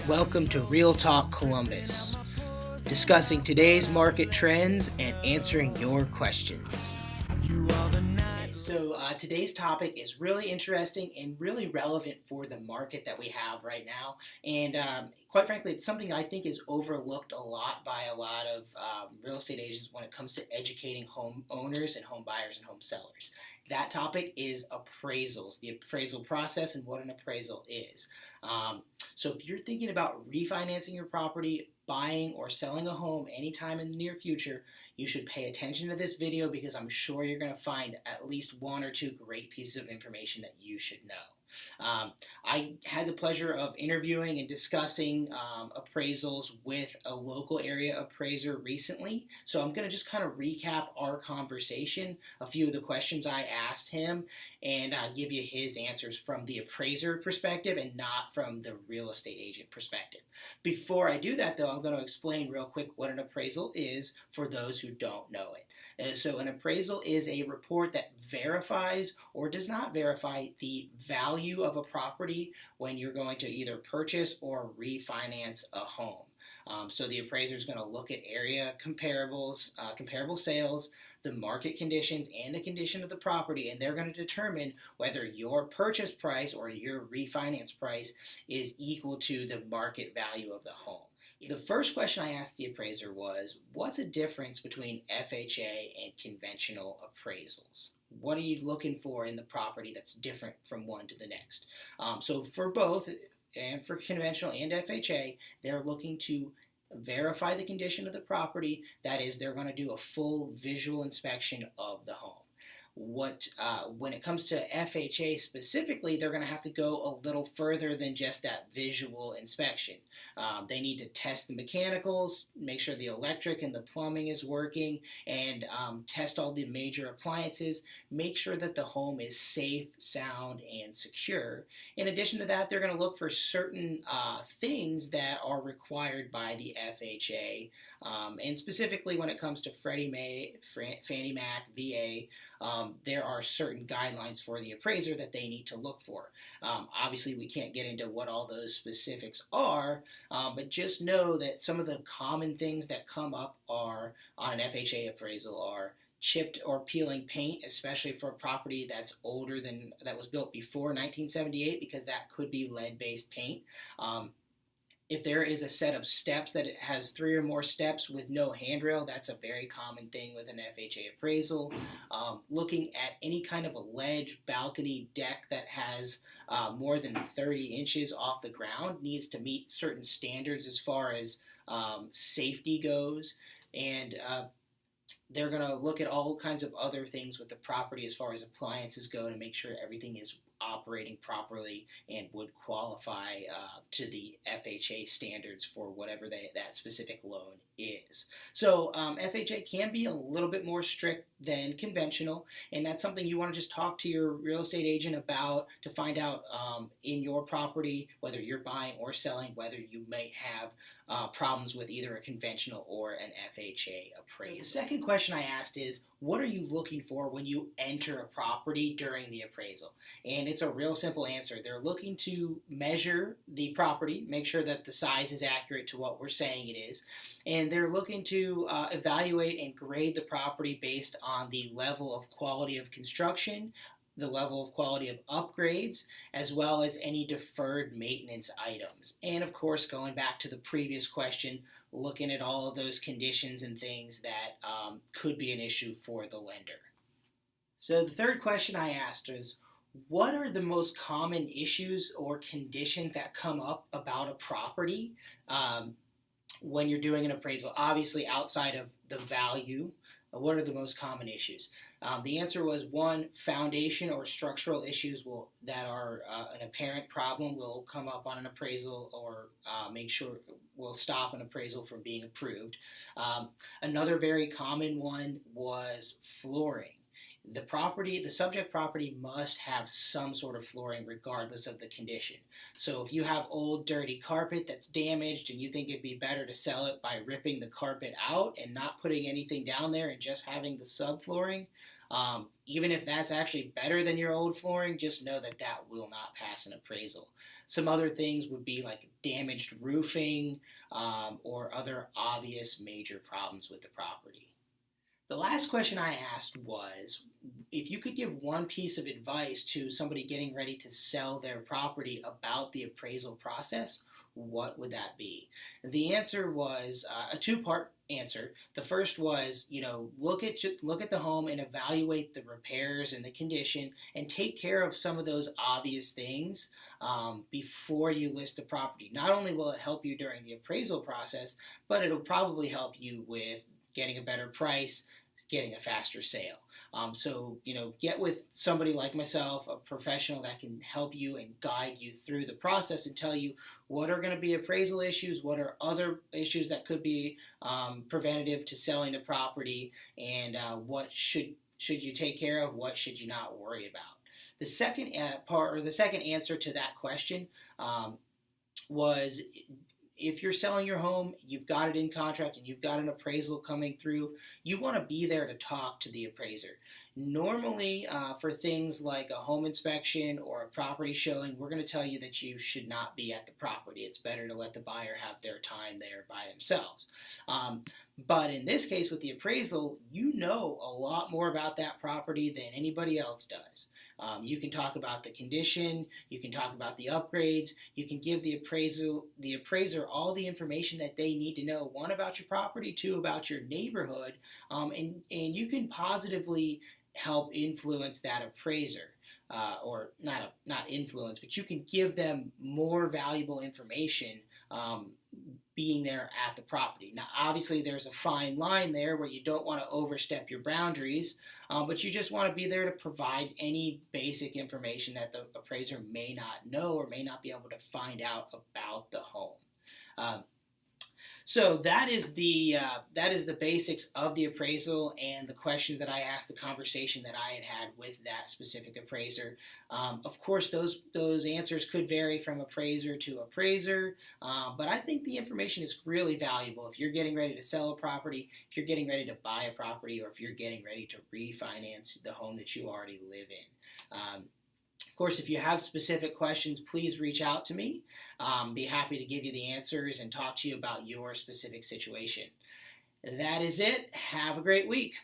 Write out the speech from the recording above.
Welcome to Real Talk Columbus, discussing today's market trends and answering your questions. So today's topic is really interesting and really relevant for the market that we have right now. And quite frankly, it's something I think is overlooked a lot by a lot of real estate agents when it comes to educating home owners and home buyers and home sellers. That topic is appraisals, the appraisal process, and what an appraisal is. So if you're thinking about refinancing your property, buying or selling a home anytime in the near future, you should pay attention to this video because I'm sure you're going to find at least one or two great pieces of information that you should know. I had the pleasure of interviewing and discussing appraisals with a local area appraiser recently. So I'm going to just kind of recap our conversation, a few of the questions I asked him, and give you his answers from the appraiser perspective and not from the real estate agent perspective. Before I do that, though, I'm going to explain real quick what an appraisal is for those who don't know it. So an appraisal is a report that verifies or does not verify the value of a property when you're going to either purchase or refinance a home. So the appraiser is going to look at area comparables, comparable sales, the market conditions, and the condition of the property, and they're going to determine whether your purchase price or your refinance price is equal to the market value of the home. The first question I asked the appraiser was, what's the difference between FHA and conventional appraisals? What are you looking for in the property that's different from one to the next? So for both, and for conventional and FHA, they're looking to verify the condition of the property. That is, they're going to do a full visual inspection of the home. When it comes to FHA specifically, they're going to have to go a little further than just that visual inspection. They need to test the mechanicals, make sure the electric and the plumbing is working, and test all the major appliances, make sure that the home is safe, sound, and secure. In addition to that, they're going to look for certain things that are required by the FHA, and specifically when it comes to Fannie Mac, VA, there are certain guidelines for the appraiser that they need to look for. Obviously, we can't get into what all those specifics are, but just know that some of the common things that come up are on an FHA appraisal are chipped or peeling paint, especially for a property that's older than that was built before 1978, because that could be lead-based paint. If there is a set of steps that it has 3 or more steps with no handrail, that's a very common thing with an FHA appraisal. Looking at any kind of a ledge, balcony, deck that has more than 30 inches off the ground needs to meet certain standards as far as safety goes. And they're going to look at all kinds of other things with the property as far as appliances go to make sure everything is operating properly and would qualify to the FHA standards for whatever that specific loan is. So FHA can be a little bit more strict than conventional, and that's something you want to just talk to your real estate agent about to find out in your property, whether you're buying or selling, whether you might have problems with either a conventional or an FHA appraisal. So the second question I asked is, what are you looking for when you enter a property during the appraisal? And it's a real simple answer. They're looking to measure the property, make sure that the size is accurate to what we're saying it is, and they're looking to evaluate and grade the property based on the level of quality of construction, the level of quality of upgrades, as well as any deferred maintenance items. And of course, going back to the previous question, looking at all of those conditions and things that could be an issue for the lender. So the third question I asked is, what are the most common issues or conditions that come up about a property when you're doing an appraisal? Obviously, outside of the value, what are the most common issues? The answer was 1, foundation or structural issues that are an apparent problem will come up on an appraisal or make sure will stop an appraisal from being approved. Another very common one was flooring. The subject property must have some sort of flooring regardless of the condition. So if you have old dirty carpet that's damaged and you think it'd be better to sell it by ripping the carpet out and not putting anything down there and just having the subflooring, Even if that's actually better than your old flooring, just know that that will not pass an appraisal. Some other things would be like damaged roofing, or other obvious major problems with the property. The last question I asked was if you could give one piece of advice to somebody getting ready to sell their property about the appraisal process, what would that be? The answer was a two-part answer. The first was, look at the home and evaluate the repairs and the condition, and take care of some of those obvious things before you list the property. Not only will it help you during the appraisal process, but it'll probably help you with getting a better price, getting a faster sale. So, get with somebody like myself, a professional that can help you and guide you through the process and tell you what are going to be appraisal issues, what are other issues that could be preventative to selling the property, and what should you take care of, what should you not worry about. The second part, or the second answer to that question, was if you're selling your home, you've got it in contract, and you've got an appraisal coming through, you want to be there to talk to the appraiser. Normally, for things like a home inspection or a property showing, we're going to tell you that you should not be at the property. It's better to let the buyer have their time there by themselves. But in this case, with the appraisal, you know a lot more about that property than anybody else does. You can talk about the condition, you can talk about the upgrades, you can give the appraiser all the information that they need to know, one, about your property, two, about your neighborhood, and you can positively help influence that appraiser. Or not influence, but you can give them more valuable information being there at the property. Now, obviously, there's a fine line there where you don't want to overstep your boundaries, but you just want to be there to provide any basic information that the appraiser may not know or may not be able to find out about the home. So that is the basics of the appraisal and the questions that I asked, the conversation that I had with that specific appraiser. Of course, those answers could vary from appraiser to appraiser, but I think the information is really valuable if you're getting ready to sell a property, if you're getting ready to buy a property, or if you're getting ready to refinance the home that you already live in. Of course, if you have specific questions, please reach out to me. Be happy to give you the answers and talk to you about your specific situation. That is it. Have a great week.